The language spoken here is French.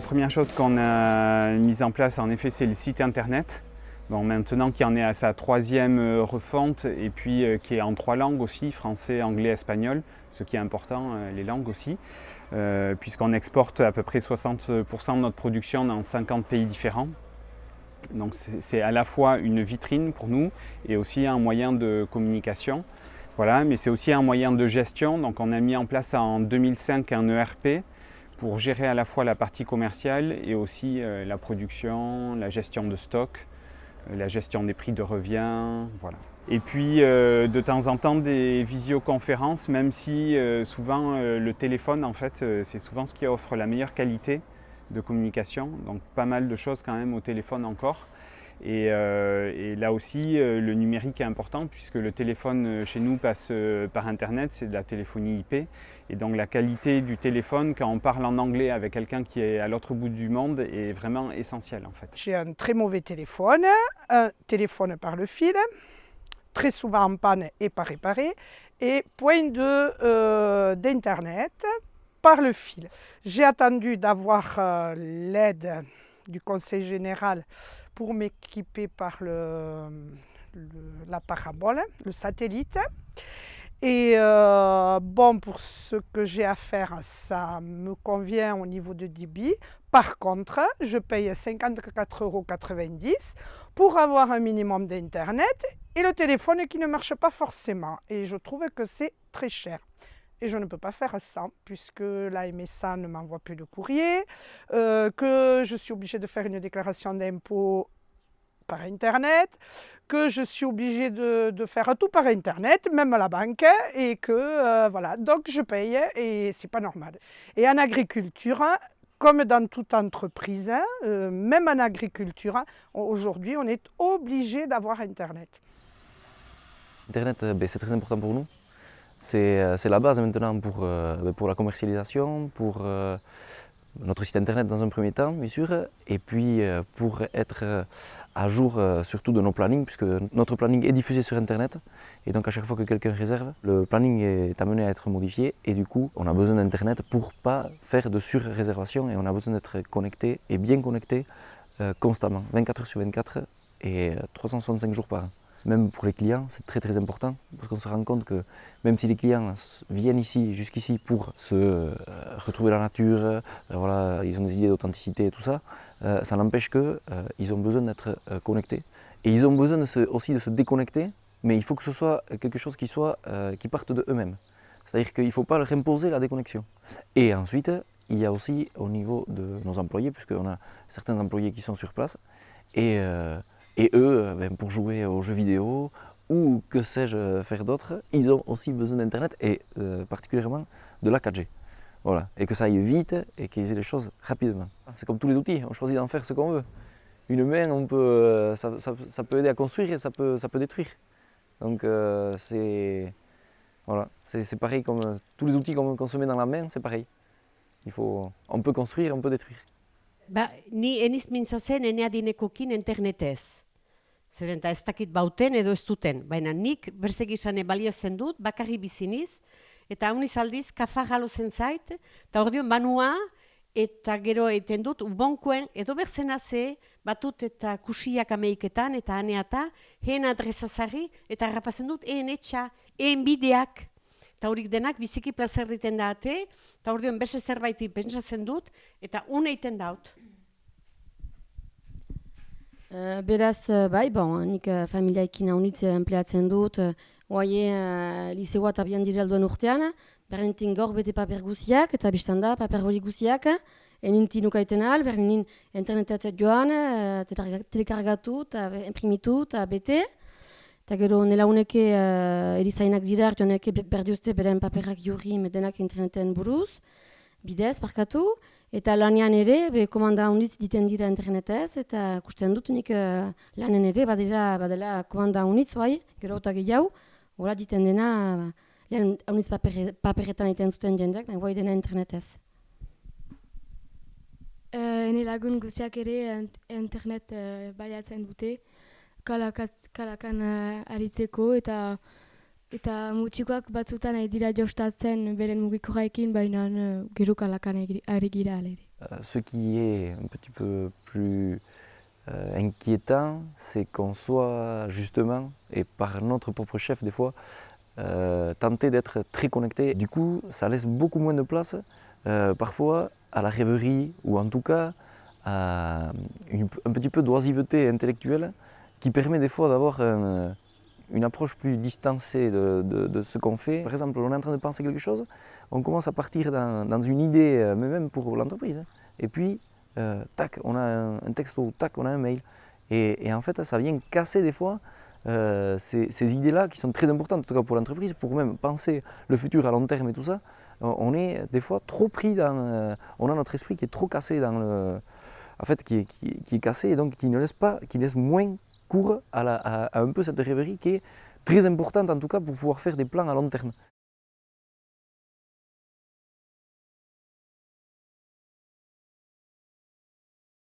La première chose qu'on a mise en place, en effet, c'est le site internet. Bon, maintenant qui en est à sa troisième refonte et puis qui est en 3 langues aussi, français, anglais, espagnol, ce qui est important, les langues aussi, puisqu'on exporte à peu près 60% de notre production dans 50 pays différents. Donc c'est à la fois une vitrine pour nous et aussi un moyen de communication. Voilà, mais c'est aussi un moyen de gestion. Donc on a mis en place en 2005 un ERP pour gérer à la fois la partie commerciale et aussi la production, la gestion de stock, la gestion des prix de revient, voilà. Et puis de temps en temps des visioconférences, même si souvent le téléphone en fait c'est souvent ce qui offre la meilleure qualité de communication, donc pas mal de choses quand même au téléphone encore. Et là aussi le numérique est important puisque le téléphone chez nous passe par internet, c'est de la téléphonie IP. Et donc la qualité du téléphone quand on parle en anglais avec quelqu'un qui est à l'autre bout du monde est vraiment essentielle en fait. J'ai un très mauvais téléphone, un téléphone par le fil, très souvent en panne et pas réparé, et point d'internet par le fil. J'ai attendu d'avoir l'aide du conseil général pour m'équiper par la parabole, le satellite. Et bon, pour ce que j'ai à faire, ça me convient au niveau de débit. Par contre, je paye 54,90 € pour avoir un minimum d'internet et le téléphone qui ne marche pas forcément. Et je trouve que c'est très cher. Et je ne peux pas faire sans, puisque la MSA ne m'envoie plus de courrier, que je suis obligée de faire une déclaration d'impôt par Internet, que je suis obligée de faire tout par Internet, même à la banque, et que voilà, donc je paye et c'est pas normal. Et en agriculture, comme dans toute entreprise, même en agriculture, aujourd'hui on est obligé d'avoir Internet. Internet, c'est très important pour nous. C'est la base maintenant pour la commercialisation, pour notre site internet dans un premier temps, bien sûr, et puis pour être à jour surtout de nos plannings, puisque notre planning est diffusé sur internet, et donc à chaque fois que quelqu'un réserve, le planning est amené à être modifié, et du coup on a besoin d'internet pour pas faire de sur-réservation, et on a besoin d'être connecté et bien connecté constamment, 24 heures sur 24 et 365 jours par an. Même pour les clients, c'est très très important parce qu'on se rend compte que même si les clients viennent ici, jusqu'ici pour se retrouver la nature, voilà, ils ont des idées d'authenticité et tout ça, ça n'empêche qu'ils ont besoin d'être connectés. Et ils ont besoin aussi de se déconnecter, mais il faut que ce soit quelque chose qui parte de eux-mêmes. C'est-à-dire qu'il ne faut pas leur imposer la déconnexion. Et ensuite, il y a aussi au niveau de nos employés, puisqu'on a certains employés qui sont sur place, et eux, pour jouer aux jeux vidéo ou que sais-je faire d'autre, ils ont aussi besoin d'Internet et particulièrement de la 4G. Voilà. Et que ça aille vite et qu'ils aient les choses rapidement. C'est comme tous les outils, on choisit d'en faire ce qu'on veut. Une main, ça peut aider à construire et ça peut détruire. Donc c'est pareil comme tous les outils qu'on se met dans la main, c'est pareil. On peut construire, on peut détruire. Ni eniz mintzatzen ene adinekokin internetez. Zeren eta ez dakit bauten edo ez duten. Baina nik berzek izan baliatzen dut, bakarri biziniz, eta hauniz aldiz kafa jalo zen zait, eta ordion banua, eta gero egiten dut, ubonkuen, edo berzena ze, batut eta kusiak ameiketan, eta aneata, heen adresazarri, eta harrapazen dut, etxa, bideak, eta horik denak biziki plazer diten date, eta ordion beste zerbaiti pentsatzen dut, eta une egiten daut. Beraz, bai, nik familiaekin haunitz empleatzen dut, liseoa eta bian diralduen urtean, bernintin gaur bete paper guziak, eta biztan da, paper hori guziak, enintin ukaiten al, bernin internetat joan, telekargatu, eta imprimitu, eta bete, eta gero nelauneke erizainak dira, joaneke berdiozte beren paperak jurri medenak interneten buruz, bidez, parkatu, eta lanean ere, komanda haunitz diten dira internetez, eta kusten dut nik lanen ere, badela komanda haunitz, gero eta gehiago, hola diten dena, lehen haunitz paperetan egiten zuten jendeak, nahi dena internetez. Ene lagun guziak ere internet baliatzen dute, kalakan aritzeko, eta mutxikoak batzutan dira jostatzen beren mugikorraekin, baina gero kalakan ari gira alere. Ce qui est un petit peu plus inquiétant, c'est qu'on soit justement, et par notre propre chef des fois, tenté d'être très connecté. Du coup, ça laisse beaucoup moins de place parfois à la rêverie ou en tout cas à un petit peu d'oisiveté intellectuelle qui permet des fois d'avoir une approche plus distancée de ce qu'on fait. Par exemple, on est en train de penser quelque chose, on commence à partir dans une idée, mais même pour l'entreprise. Et puis, tac, on a un texto, tac, on a un mail. Et en fait, ça vient casser des fois ces idées-là qui sont très importantes, en tout cas pour l'entreprise, pour même penser le futur à long terme et tout ça. On est des fois trop pris dans... on a notre esprit qui est trop cassé dans le... En fait, qui est cassé et donc qui laisse moins cours à un peu cette rêverie qui est très importante en tout cas pour pouvoir faire des plans à long terme.